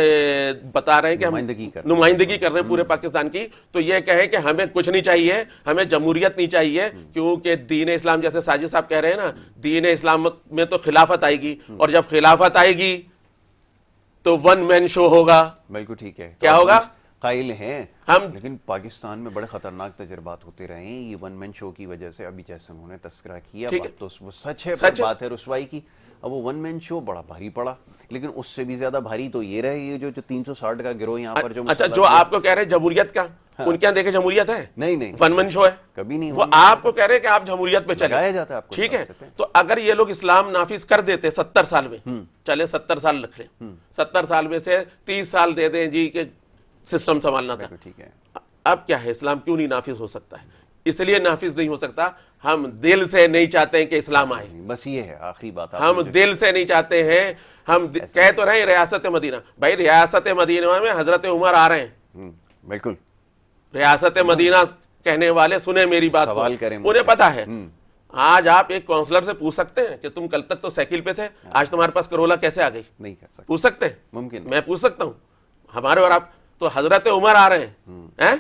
بتا رہے ہیں کہ ہم نمائندگی کر رہے ہیں پورے پاکستان کی. تو یہ کہیں کہ ہمیں کچھ نہیں چاہیے, ہمیں جمہوریت نہیں چاہیے, کیونکہ دین اسلام, جیسے ساجد صاحب کہہ رہے ہیں نا, دین اسلام میں تو خلافت آئے گی, اور جب خلافت آئے گی تو 1 مین شو ہوگا. بالکل ٹھیک ہے, کیا ہوگا؟ قائل ہیں ہم, لیکن پاکستان میں بڑے خطرناک تجربات ہوتے رہے ہیں یہ 1 مین شو کی وجہ سے. ابھی جیسے انہوں نے تذکرہ کیا, بات تو وہ سچ ہے, بات ہے رسوائی کی. اب وہ 1 مین شو بڑا بھاری پڑا, لیکن اس سے بھی زیادہ بھاری تو یہ رہے, یہ جو 360 کا گروہ یہاں پر جو, اچھا جو آپ کو کہہ رہے ہیں جمہوریت کا, ان کے یہاں دیکھے جمہوریت ہے؟ نہیں, 1 مین شو ہے, کبھی نہیں. وہ آپ کو کہہ رہے ہیں کہ آپ جمہوریت پہ چلے جاتا ہے, ٹھیک ہے. تو اگر یہ لوگ اسلام نافذ کر دیتے 70 سال میں, چلے 70 سال رکھ لیں, 70 سال میں سے 30 سال دے دیں جی کہ سسٹم سنبھالنا تھا, ٹھیک ہے. اب کیا ہے, اسلام کیوں نہیں نافذ ہو سکتا ہے؟ اس لیے نافذ نہیں ہو سکتا, ہم دل سے نہیں چاہتے ہیں کہ اسلام آئے. بس یہ ہے آخری بات, ہم دل سے نہیں چاہتے ہیں. ہم کہہ تو رہے ہیں ریاست مدینہ, بھائی ریاست مدینہ میں حضرت عمر آ رہے ہیں. بالکل, ریاست مدینہ کہنے والے سنیں میری بات کو, انہیں پتا ہے. آج آپ ایک کونسلر سے پوچھ سکتے ہیں کہ تم کل تک تو سائیکل پہ تھے, آج تمہارے پاس کرولا کیسے آ گئی؟ نہیں کر سکتے. پوچھ سکتے ہیں؟ ممکن, میں پوچھ سکتا ہوں. ہمارے اور آپ تو حضرت عمر آ رہے ہیں,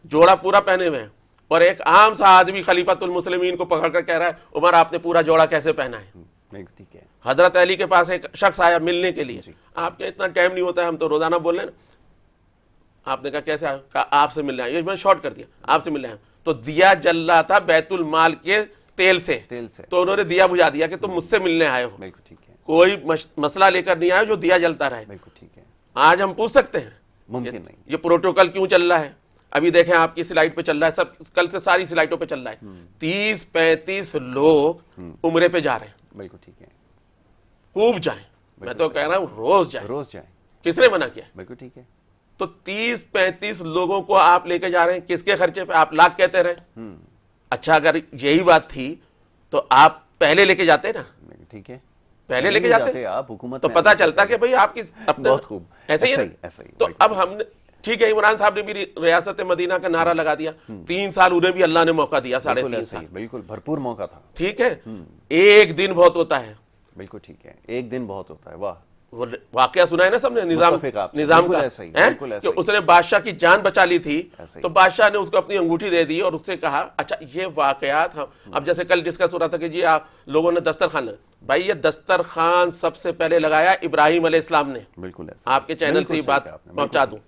جوڑا پورا پہنے ہوئے ہیں, اور ایک عام سا آدمی خلیفۃ المسلمین کو پکڑ کر کہہ رہا ہے عمر آپ نے پورا جوڑا کیسے پہنا ہے؟ ٹھیک ہے. حضرت علی کے پاس ایک شخص آیا ملنے کے لیے, آپ کے اتنا ٹائم نہیں ہوتا ہے, ہم تو روزانہ بول رہے ہیں نا. آپ نے کہا کیسے آیا؟ کہا آپ سے ملنے آیا. یہ میں شارٹ کر دیا, آپ سے ملنے آیا. تو دیا جل رہا تھا بیت المال کے تیل سے, تو انہوں نے دیا بجھا دیا کہ تم مجھ سے ملنے آئے ہو, کوئی مسئلہ لے کر نہیں آئے جو دیا جلتا رہے. آج ہم پوچھ سکتے ہیں؟ ممکن نہیں. یہ پروٹوکول کیوں چل رہا ہے؟ ابھی دیکھیں آپ کی سلائڈ پہ چل رہا ہے, سب کل سے ساری سلائڈوں پہ چل رہا ہے, 30-35 لوگ عمرے پہ جا رہے ہیں. بالکل ٹھیک ہے, خوب جائیں, میں تو کہہ رہا ہوں روز جائیں. کس نے منع کیا؟ بالکل ٹھیک ہے. تو 30-35 لوگوں کو آپ لے کے جا رہے ہیں, کس کے خرچے پہ؟ آپ لاکھ کہتے رہے. اچھا اگر یہی بات تھی تو آپ پہلے لے کے جاتے نا. ٹھیک ہے, پہلے لے کے جاتے آپ حکومت تو پتا چلتا کہ بھئی آپ کی بہت خوب ایسے ہی ہے. تو اب ہم نے ٹھیک ہے عمران صاحب نے بھی ریاست مدینہ کا نعرہ لگا دیا, 3 سال انہیں بھی اللہ نے موقع دیا, 3.5 سال, بالکل بھرپور موقع تھا. ٹھیک ہے, ایک دن بہت ہوتا ہے. بالکل ٹھیک ہے, ایک دن بہت ہوتا ہے. واہ, وہ واقعہ سنا ہے نا سب نے نظام کا, کہ اس نے بادشاہ کی جان بچا لی تھی, تو بادشاہ نے اس کو اپنی انگوٹھی دے دی اور اس سے کہا اچھا یہ واقعات اب جیسے کل ڈسکس ہو رہا تھا کہ جی آپ لوگوں نے دسترخوان, بھائی یہ دسترخوان سب سے پہلے لگایا ابراہیم علیہ السلام نے. بالکل آپ کے چینل سے یہ بات پہنچا دوں,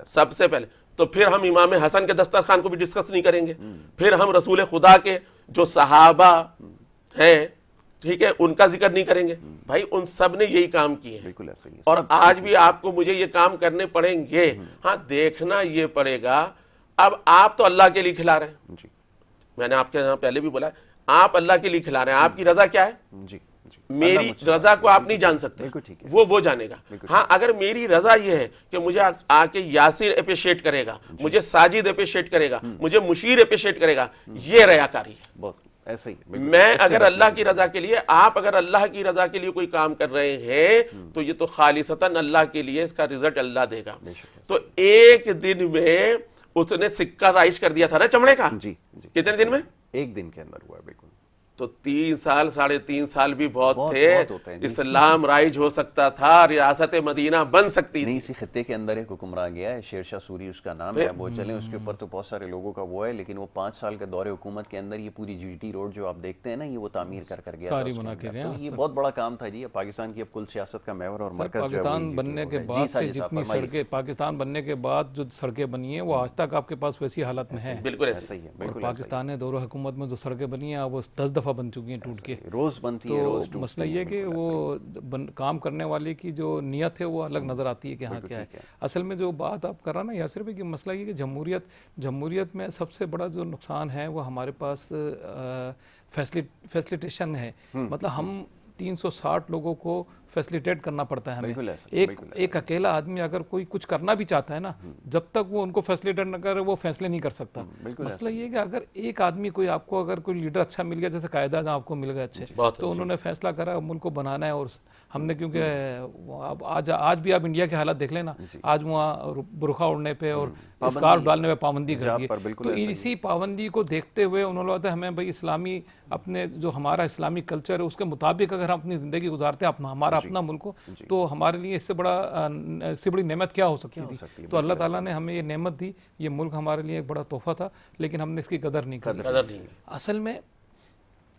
سب سے پہلے. تو پھر ہم امام حسن کے دسترخوان کو بھی ڈسکس نہیں کریں گے, پھر ہم رسول خدا کے جو صحابہ ہیں ٹھیک ہے ان کا ذکر نہیں کریں گے. بھائی ان سب نے یہی کام کیے ہیں, اور آج بھی آپ کو مجھے یہ کام کرنے پڑیں گے. ہاں دیکھنا یہ پڑے گا, اب آپ تو اللہ کے لیے کھلا رہے ہیں, میں نے آپ کے یہاں پہلے بھی بولا آپ اللہ کے لیے کھلا رہے ہیں, آپ کی رضا کیا ہے؟ میری رضا کو آپ نہیں جان سکتے, وہ جانے گا. ہاں اگر میری رضا یہ ہے کہ مجھے آ کے یاسر اپریشیٹ کرے گا, مجھے ساجد اپریشیٹ کرے گا, مجھے مشیر اپریشیٹ کرے گا, یہ ریاکاری ہے. میں اگر اللہ کی رضا کے لیے, آپ اگر اللہ کی رضا کے لیے کوئی کام کر رہے ہیں تو یہ تو خالصتاً اللہ کے لیے, اس کا رزلٹ اللہ دے گا. تو ایک دن میں اس نے سکہ رائج کر دیا تھا نا چمڑے کا, کتنے دن میں؟ ایک دن کے اندر ہوا ہے. بالکل. تو 3 سال 3.5 سال بھی بہت تھے, اسلام رائج ہو سکتا تھا, ریاست مدینہ بن سکتی تھی. اسی خطے کے اندر ایک حکمران گیا ہے, شیر شاہ سوری اس کا نام ہے, وہ چلیں اس کے اوپر تو بہت سارے لوگوں کا وہ ہے, لیکن وہ 5 سال کے دور حکومت کے اندر یہ پوری جی ٹی روڈ جو آپ دیکھتے ہیں نا, یہ وہ تعمیر کر گیا ساری بنا کے گیا. یہ بہت بڑا کام تھا جی, پاکستان کی اب کل سیاست کا محور اور مرکز. پاکستان بننے کے بعد سے جتنی سڑکیں, پاکستان بننے کے بعد جو سڑکیں بنی ہیں وہ آج تک آپ کے پاس ویسی حالت میں ہیں. بالکل ایسا ہی ہے. پاکستان نے دور حکومت میں جو سڑکیں بنی ہیں وہ 10 دفعہ بن چکی ہیں ٹوٹ کے. روز بنتی ہے, روز. تو مسئلہ یہ کہ وہ کام کرنے والے کی جو نیت ہے وہ الگ نظر آتی ہے کہ ہاں کیا ہے. اصل میں جو بات آپ کر رہا نا یاسر بھائی, کہ مسئلہ یہ کہ جمہوریت میں سب سے بڑا جو نقصان ہے وہ ہمارے پاس فیسلیٹیشن ہے. مطلب ہم 360 لوگوں کو فیسلیٹیٹ کرنا پڑتا ہے ہمیں. ایک اکیلا آدمی اگر کوئی کچھ کرنا بھی چاہتا ہے نا, جب تک وہ ان کو فیسلیٹیٹ نہ کرے وہ فیصلے نہیں کر سکتا. مسئلہ یہ کہ اگر ایک آدمی کوئی آپ کو اگر کوئی لیڈر اچھا مل گیا, جیسے قائد اعظم آپ کو مل گئے اچھے, تو انہوں نے فیصلہ کرا ملک کو بنانا ہے. اور ہم نے کیونکہ آج بھی آپ انڈیا کے حالات دیکھ لیں نا, آج وہاں برقع اڑنے پہ اور اسکارف ڈالنے پہ پابندی کر دی ہے. تو اسی پابندی کو دیکھتے ہوئے انہوں نے کہا ہمیں بھائی اسلامی اپنے جو ہمارا اسلامی کلچر ہے اس کے مطابق اگر ہم اپنی زندگی گزارتے ہیں ہمارا اپنا ملک ہو, تو ہمارے لیے اس سے بڑی نعمت کیا ہو سکتی تھی. تو اللہ تعالیٰ نے ہمیں یہ نعمت دی, یہ ملک ہمارے لیے ایک بڑا تحفہ تھا, لیکن ہم نے اس کی قدر نہیں کی. اصل میں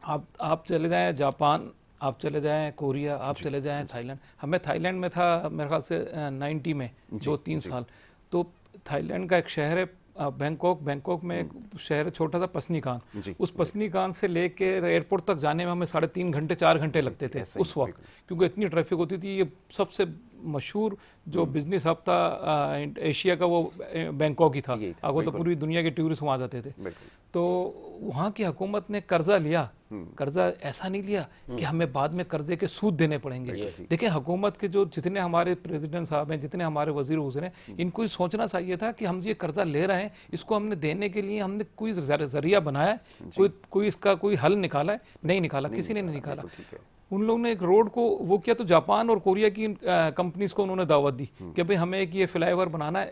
آپ چلے جائیں جاپان, آپ چلے جائیں کوریا, آپ چلے جائیں تھائی لینڈ. ہمیں تھائی لینڈ میں تھا میرے خیال سے 90 میں 2-3 سال. تو تھائی لینڈ کا ایک شہر ہے بینکاک میں ایک شہر چھوٹا سا پسنی کان. اس پسنی کان سے لے کے ایئرپورٹ تک جانے میں ہمیں 3.5 گھنٹے 4 گھنٹے لگتے تھے اس وقت, کیونکہ اتنی ٹریفک ہوتی تھی. یہ سب سے مشہور جو بزنس ہب تھا ایشیا کا وہ بینکاک ہی تھا, آگے تو پوری دنیا کے ٹورسٹ وہاں جاتے تھے. تو وہاں کی حکومت نے قرضہ لیا, قرضہ ایسا نہیں لیا کہ ہمیں بعد میں قرضے کے سود دینے پڑیں گے. دیکھیں حکومت کے جو جتنے ہمارے پریزیڈنٹ صاحب ہیں, جتنے ہمارے وزیر گزرے ہیں, ان کو یہ سوچنا چاہیے تھا کہ ہم یہ قرضہ لے رہے ہیں, اس کو ہم نے دینے کے لیے ہم نے کوئی ذریعہ بنایا ہے, کوئی اس کا کوئی حل نکالا ہے؟ نہیں نکالا, کسی نے نہیں نکالا. ان لوگوں نے ایک روڈ کو وہ کیا, تو جاپان اور کوریا کی کمپنیز کو انہوں نے دعوت دی کہ بھئی ہمیں ایک یہ فلائی اوور بنانا ہے,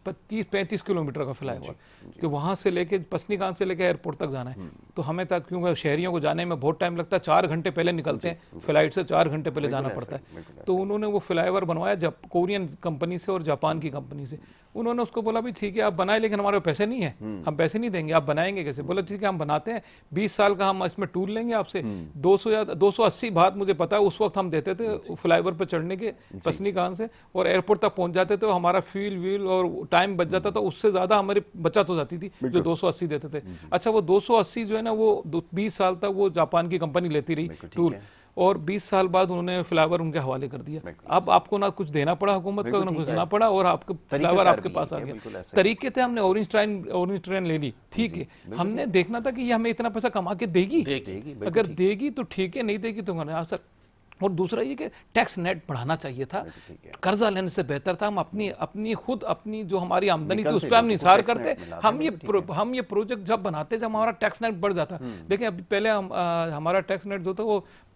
35 کلومیٹر کا فلائی اوور, کہ وہاں سے لے کے پسنی کان سے لے کے ایئرپورٹ تک جانا ہے. تو ہمیں تک کیونکہ شہریوں کو جانے میں بہت ٹائم لگتا ہے, 4 گھنٹے پہلے نکلتے ہیں فلائٹ سے, 4 گھنٹے پہلے جانا پڑتا ہے. تو انہوں نے وہ فلائی اوور بنوایا جب کورین کمپنی سے اور جاپان کی کمپنی سے. انہوں نے اس کو بولا بھی ٹھیک ہے آپ بنائیں, لیکن ہمارے پیسے نہیں ہیں, ہم پیسے نہیں دیں گے, آپ بنائیں گے کیسے؟ بولا ٹھیک ہے ہم بناتے ہیں, 20 سال کا ہم اس میں ٹور لیں گے آپ سے, 200 یا 280 بات مجھے پتا ہے اس وقت ہم دیتے تھے فلائی اوور پہ چڑھنے کے پسنی کان سے, اور ایئرپورٹ تک پہنچ جاتے تھے. ہمارا فیول ویل اور ٹائم بچ جاتا تھا, اس سے زیادہ ہماری بچت ہو جاتی تھی جو 280 دیتے تھے. اچھا وہ 280 جو ہے نا وہ 20 سال تک وہ جاپان کی کمپنی لیتی رہی ٹور, اور 20 سال بعد انہوں نے فلائی اوور ان کے حوالے کر دیا. اب آپ کو نہ کچھ دینا پڑا حکومت کو, نہ کچھ دینا پڑا, اور آپ کا فلائی اوور آپ کے پاس آ گیا. طریقے تھے, ہم نے اورنج ٹرین لے لی, ٹھیک ہے, ہم نے دیکھنا تھا کہ یہ ہمیں اتنا پیسہ کما کے دے گی, اگر دے گی تو ٹھیک ہے, نہیں دے گی تو سر. اور دوسرا یہ کہ ٹیکس نیٹ بڑھانا چاہیے تھا, قرضہ لینے سے بہتر تھا ہم اپنی جو ہماری آمدنی تھی اس پہ ہم نثار کرتے. ہم یہ پروجیکٹ جب بناتے جب ہمارا ٹیکس نیٹ بڑھ جاتا. دیکھیں ابھی پہلے ہمارا ٹیکس نیٹ جو تھا وہ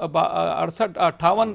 68, 58,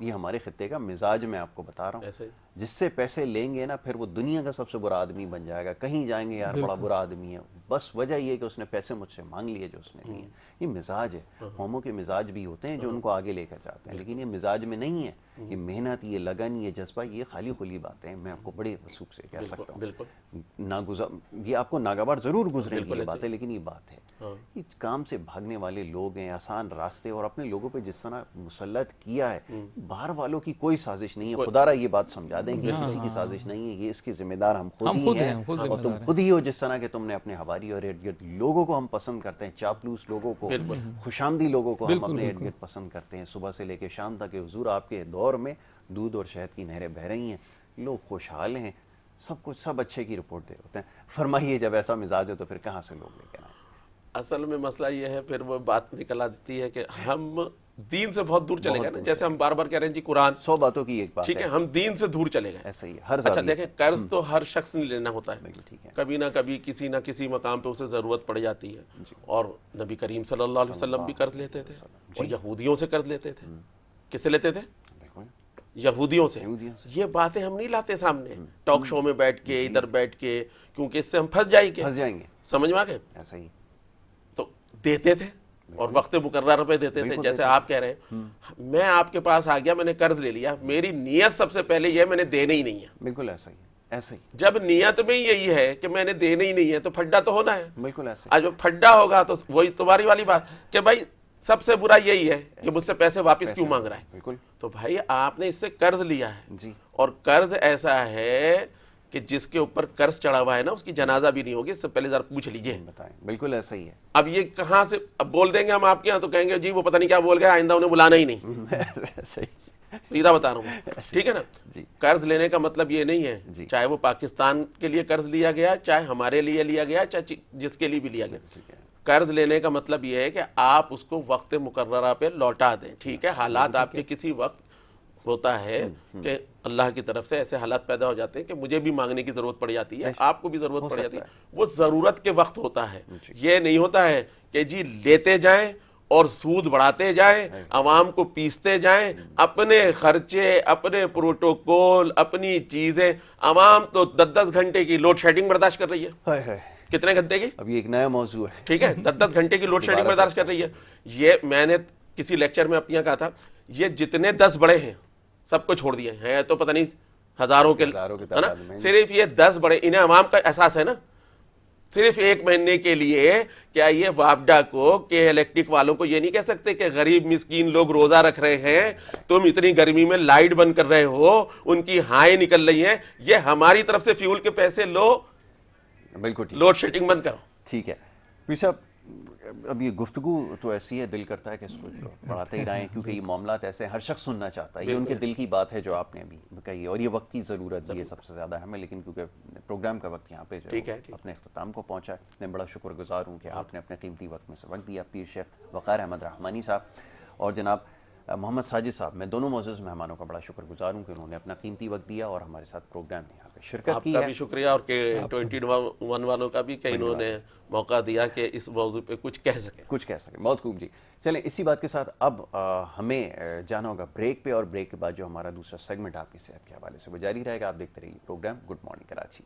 یہ ہمارے خطے کا مزاج میں آپ کو بتا رہا ہوں. ایسے ہی جس سے پیسے لیں گے نا پھر وہ دنیا کا سب سے برا آدمی بن جائے گا. کہیں جائیں گے یار بڑا برا آدمی ہے, بس وجہ یہ کہ اس نے پیسے مجھ سے مانگ لیے جو اس نے لیے. یہ مزاج ہے. قوموں کے مزاج بھی ہوتے ہیں جو ان کو آگے لے کر جاتے ہیں, لیکن یہ مزاج میں نہیں ہے. یہ محنت, یہ لگن, یہ جذبہ, یہ خالی خلی باتیں ہیں. میں آپ کو بڑے وثوق سے کہہ سکتا ہوں, بالکل یہ آپ کو ناگوار ضرور گزریں گی یہ باتیں, لیکن یہ بات ہے. یہ کام سے بھاگنے والے لوگ ہیں, آسان راستے, اور اپنے لوگوں پہ جس طرح مسلط کیا ہے, باہر والوں کی کوئی سازش نہیں ہے. خدا را یہ بات سمجھا دیں کہ یہ کسی کی سازش نہیں ہے, یہ اس کی ذمہ دار ہم خود ہی ہیں, اور تم خود ہی ہو. جس طرح کہ تم نے اپنے حواری اور ارد گرد لوگوں کو ہم پسند کرتے ہیں, چاپلوس لوگوں کو, خوشامدی لوگوں کو ہم اپنے ارد گرد پسند کرتے ہیں. صبح سے لے کے شام تک حضور آپ کے دور میں دودھ اور شہد کی نہریں بہہ رہی ہیں, لوگ خوشحال ہیں, سب کچھ سب اچھے کی رپورٹ دے ہوتے ہیں. فرمائیے جب ایسا مزاج ہو تو پھر کہاں سے لوگ لے کے آئیں؟ اصل میں مسئلہ یہ ہے, پھر وہ بات نکل آتی ہے کہ ہم دین سے بہت دور چلے گئے نا. جیسے ہم بار بار کہہ رہے ہیں جی قرآن 100 باتوں کی ایک بات ہے, ٹھیک ہے, ہم دین سے دور چلے گئے. ایسا ہی ہے ہر اچھا دیکھیں, قرض تو ہر شخص نے لینا ہوتا ہے, ٹھیک ہے, کبھی نہ کبھی کسی نہ کسی مقام پہ اسے ضرورت پڑ جاتی ہے. اور نبی کریم صلی اللہ علیہ وسلم بھی قرض لیتے تھے, اور یہودیوں سے قرض لیتے تھے. کس سے لیتے تھے؟ یہودیوں سے. یہ باتیں ہم نہیں لاتے سامنے ٹاک شو میں بیٹھ کے, ادھر بیٹھ کے, کیونکہ اس سے ہم پھنس جائیں گے. سمجھ میں آ گئے؟ ایسا ہی تو دیتے تھے, اور وقت مقررہ پہ دیتے تھے. جیسے آپ کہہ رہے ہیں, میں آپ کے پاس آ گیا, میں نے قرض لے لیا, میری نیت سب سے پہلے یہ میں نے دینے ہی نہیں ہے. بالکل ایسا ہی, ایسا ہی. جب نیت میں یہی ہے کہ میں نے دینے ہی نہیں ہے تو پھڈا تو ہونا ہے. بالکل ایسا. آج جب پھڈا ہوگا تو وہی تمہاری والی بات کہ بھائی سب سے برا یہی ہے کہ مجھ سے پیسے واپس کیوں مانگ رہا ہے. بالکل. تو بھائی آپ نے اس سے قرض لیا ہے, جی, اور قرض ایسا ہے کہ جس کے اوپر قرض چڑھا ہوا ہے نا, اس کی جنازہ بھی نہیں ہوگی. اس سے پہلے ذرا پوچھ لیجئے. بتائیں. بالکل ایسا ہی ہے. اب یہ کہاں سے اب بول دیں گے ہم آپ کے یہاں, تو کہیں گے جی وہ پتہ نہیں کیا بول گیا, آئندہ انہیں بلانا ہی نہیں. سیدھا بتا رہا ہوں, ٹھیک ہے نا. قرض لینے کا مطلب یہ نہیں ہے, چاہے وہ پاکستان کے لیے قرض لیا گیا, چاہے ہمارے لیے لیا گیا, چاہے جس کے لیے بھی لیا گیا. قرض لینے کا مطلب یہ ہے کہ آپ اس کو وقت مقررہ پہ لوٹا دیں. ٹھیک ہے, حالات آپ کے کسی وقت ہوتا ہے کہ اللہ کی طرف سے ایسے حالات پیدا ہو جاتے ہیں کہ مجھے بھی مانگنے کی ضرورت پڑ جاتی ہے, آپ کو بھی ضرورت پڑ جاتی ہے. وہ ضرورت کے وقت ہوتا ہے, یہ نہیں ہوتا ہے کہ جی لیتے جائیں اور سود بڑھاتے جائیں, عوام کو پیستے جائیں, اپنے خرچے, اپنے پروٹوکول, اپنی چیزیں. عوام تو 10-10 گھنٹے کی لوڈ شیڈنگ برداشت کر رہی ہے. کتنے گھنٹے کی؟ اب یہ ایک نیا موضوع ہے, ٹھیک ہے, 10-10 گھنٹے کی لوڈ شیڈنگ برداشت کر رہی ہے. یہ میں نے کسی لیکچر میں اپنی کہا تھا, یہ جتنے 10 بڑے ہیں سب کو چھوڑ دیے ہیں, تو پتہ نہیں ہزاروں کے, ہے نا, صرف یہ 10 بڑے, انہیں عوام کا احساس ہے نا. صرف 1 مہینے کے لیے کیا یہ وابڈا کو کہ الیکٹرک والوں کو یہ نہیں کہہ سکتے کہ غریب مسکین لوگ روزہ رکھ رہے ہیں, تم اتنی گرمی میں لائٹ بند کر رہے ہو, ان کی ہائیں نکل رہی ہیں, یہ ہماری طرف سے فیول کے پیسے لو, بالکل لوڈ شیڈنگ بند کرو. ٹھیک ہے. پھر صاحب اب یہ گفتگو تو ایسی ہے, دل کرتا ہے کہ اس کو بڑھاتے ہی رہیں, کیونکہ یہ معاملات ایسے ہیں, ہر شخص سننا چاہتا ہے. یہ ان کے دل کی بات ہے جو آپ نے ابھی کہی, اور یہ وقت کی ضرورت بھی ہے سب سے زیادہ ہمیں. لیکن کیونکہ پروگرام کا وقت یہاں پہ جو اپنے اختتام کو پہنچا ہے, میں بڑا شکر گزار ہوں کہ آپ نے اپنے قیمتی وقت میں سے وقت دیا. پیر شیخ وقار احمد رحمانی صاحب اور جناب محمد ساجد صاحب, میں دونوں معزز مہمانوں کا بڑا شکر گزار ہوں کہ انہوں نے اپنا قیمتی وقت دیا اور ہمارے ساتھ پروگرام میں یہاں پہ شرکت کی ہے. آپ کا بھی شکریہ, اور کہ 21 والوں کا بھی کہ انہوں نے موقع دیا کہ اس موضوع پہ کچھ کہہ سکیں. بہت خوب جی. چلیں اسی بات کے ساتھ اب ہمیں جانا ہوگا بریک پہ, اور بریک کے بعد جو ہمارا دوسرا سیگمنٹ آپ کی صحت کے حوالے سے وہ جاری رہے گا. آپ دیکھتے رہیے پروگرام گڈ مارننگ کراچی.